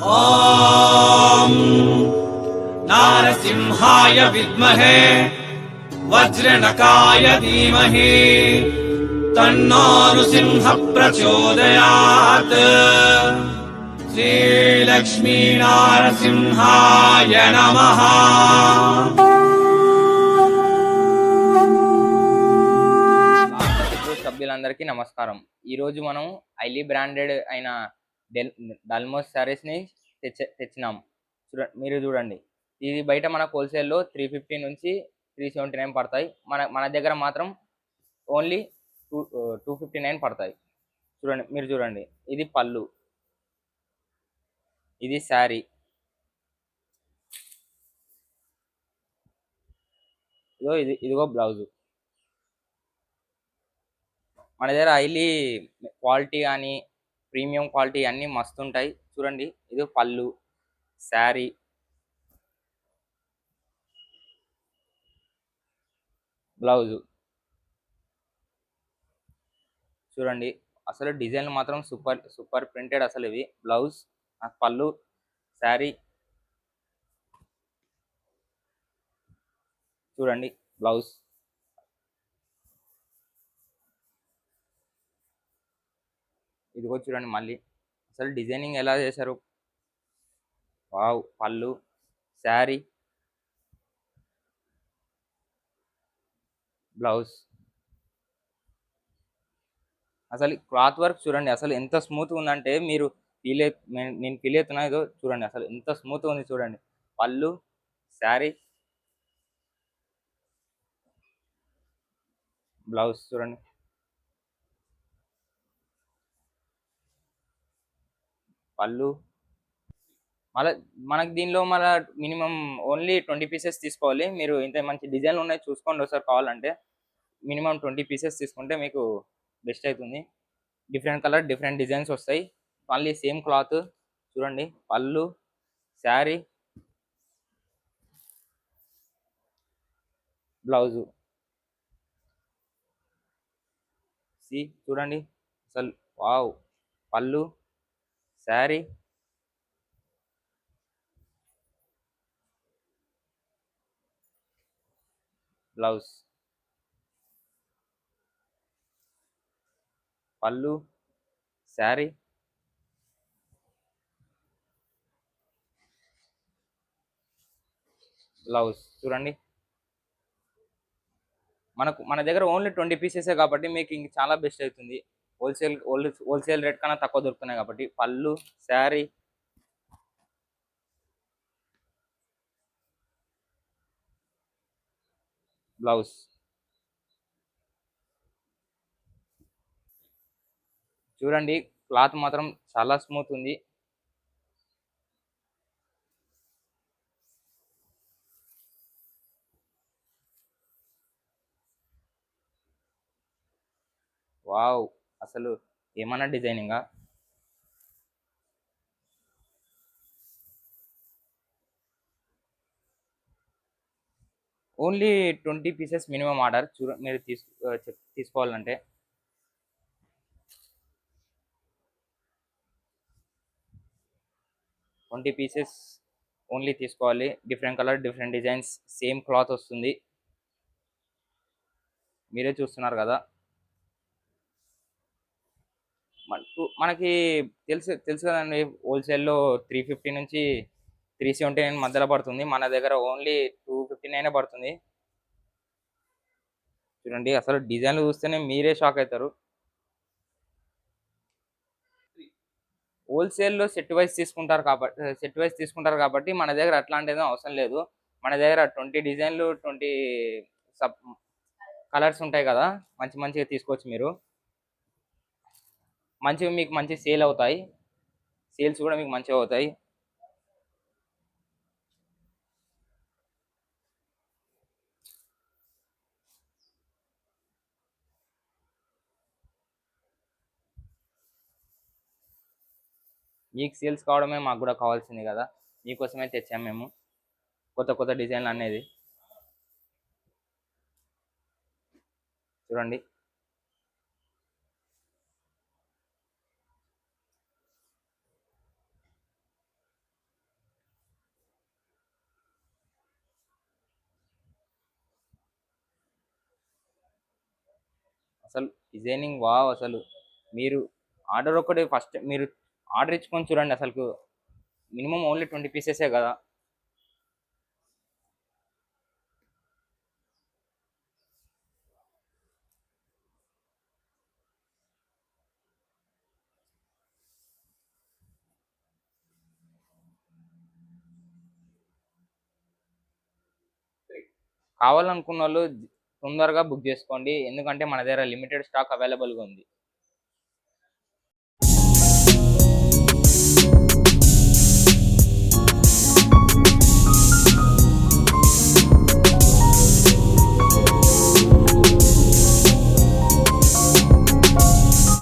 ॐ नारसिंहाय विद्महे वज्रनकाय धीमहि तन्नो नृसिंह प्रचोदयात्। श्रीलक्ष्मी नारसिंहाय नमः। సభ్యులందరికీ నమస్కారం. ఈరోజు మనం హైలీ బ్రాండెడ్ అయిన డల్మోస్ శారీస్ని తెచ్చినాం. మీరు చూడండి, ఇది బయట మనకు హోల్సేల్లో 350 నుంచి 379 పడతాయి. మన దగ్గర మాత్రం ఓన్లీ 259 పడతాయి. మీరు చూడండి, ఇది పళ్ళు, ఇది శారీ, ఇదిగో బ్లౌజు. మన దగ్గర హైలీ క్వాలిటీ కానీ ప్రీమియం క్వాలిటీ అన్నీ మస్తు ఉంటాయి. చూడండి, ఇది పళ్ళు, శారీ, బ్లౌజు. చూడండి, అసలు డిజైన్ మాత్రం సూపర్ సూపర్ ప్రింటెడ్. అసలు ఇవి బ్లౌజ్, పళ్ళు, శారీ. చూడండి బ్లౌజ్, ఇదిగో చూడండి మళ్ళీ అసలు డిజైనింగ్ ఎలా చేశారు. వావ్, పళ్ళు, శారీ, బ్లౌజ్. అసలు క్లాత్ వర్క్ చూడండి, అసలు ఎంత స్మూత్గా ఉందంటే మీరు నేను ఫీల్ అవుతున్నా. ఏదో చూడండి అసలు ఎంత స్మూత్గా ఉంది. చూడండి పళ్ళు, శారీ, బ్లౌజ్. చూడండి పళ్ళు. మళ్ళీ మనకి దీనిలో మళ్ళీ మినిమం ఓన్లీ 20 పీసెస్ తీసుకోవాలి. మీరు ఇంత మంచి డిజైన్లు ఉన్నాయి చూసుకోండి ఒకసారి. కావాలంటే మినిమం 20 పీసెస్ తీసుకుంటే మీకు బెస్ట్ అవుతుంది. డిఫరెంట్ కలర్ డిఫరెంట్ డిజైన్స్ వస్తాయి. మళ్ళీ సేమ్ క్లాత్. చూడండి పళ్ళు, శారీ, బ్లౌజు. చూడండి అసలు వావ్, పళ్ళు, శారీ, బ్లౌజ్. పళ్ళు, శారీ, బ్లౌజ్. చూడండి మన దగ్గర ఓన్లీ 20 పీసెసే కాబట్టి మీకు ఇంక చాలా బెస్ట్ అవుతుంది. హోల్సేల్ రేట్ కన్నా తక్కువ దొరుకుతున్నాయి కాబట్టి. పళ్ళు, శారీ, బ్లౌజ్. చూడండి క్లాత్ మాత్రం చాలా స్మూత్ ఉంది. వావ్, అసలు ఏమన్నా డిజైనింగా. Only 20 pieces minimum order. మీరు తీసుకోవాలంటే 20 పీసెస్ ఓన్లీ తీసుకోవాలి. Different colour different designs, same cloth వస్తుంది. మీరే చూస్తున్నారు కదా. మనకి తెలుసు కదండి, హోల్సేల్లో 350 నుంచి 379 మధ్యలో పడుతుంది. మన దగ్గర ఓన్లీ 259 పడుతుంది. చూడండి అసలు డిజైన్లు చూస్తేనే మీరే షాక్ అవుతారు. హోల్సేల్లో సెట్ వైజ్ తీసుకుంటారు కాబట్టి మన దగ్గర అట్లాంటిది అవసరం లేదు. మన దగ్గర 20 డిజైన్లు 20 సబ్ కలర్స్ ఉంటాయి కదా, మంచిగా తీసుకోవచ్చు మీరు. మీకు మంచి సేల్ అవుతాయి. సేల్స్ కూడా మీకు మంచిగా అవుతాయి. మీకు సేల్స్ కావడమే మాకు కూడా కావాల్సింది కదా, మీకోసమే తెచ్చాము మేము కొత్త డిజైన్లు అనేది. చూడండి అసలు డిజైనింగ్ వావ్. అసలు మీరు ఆర్డర్ ఒకటి ఫస్ట్ మీరు ఆర్డర్ ఇచ్చుకొని చూడండి. అసలు మినిమం ఓన్లీ 20 పీసెసే కదా. కావాలనుకున్న వాళ్ళు తొందరగా బుక్ చేసుకోండి, ఎందుకంటే మన దగ్గర లిమిటెడ్ స్టాక్ అవైలబుల్గా ఉంది.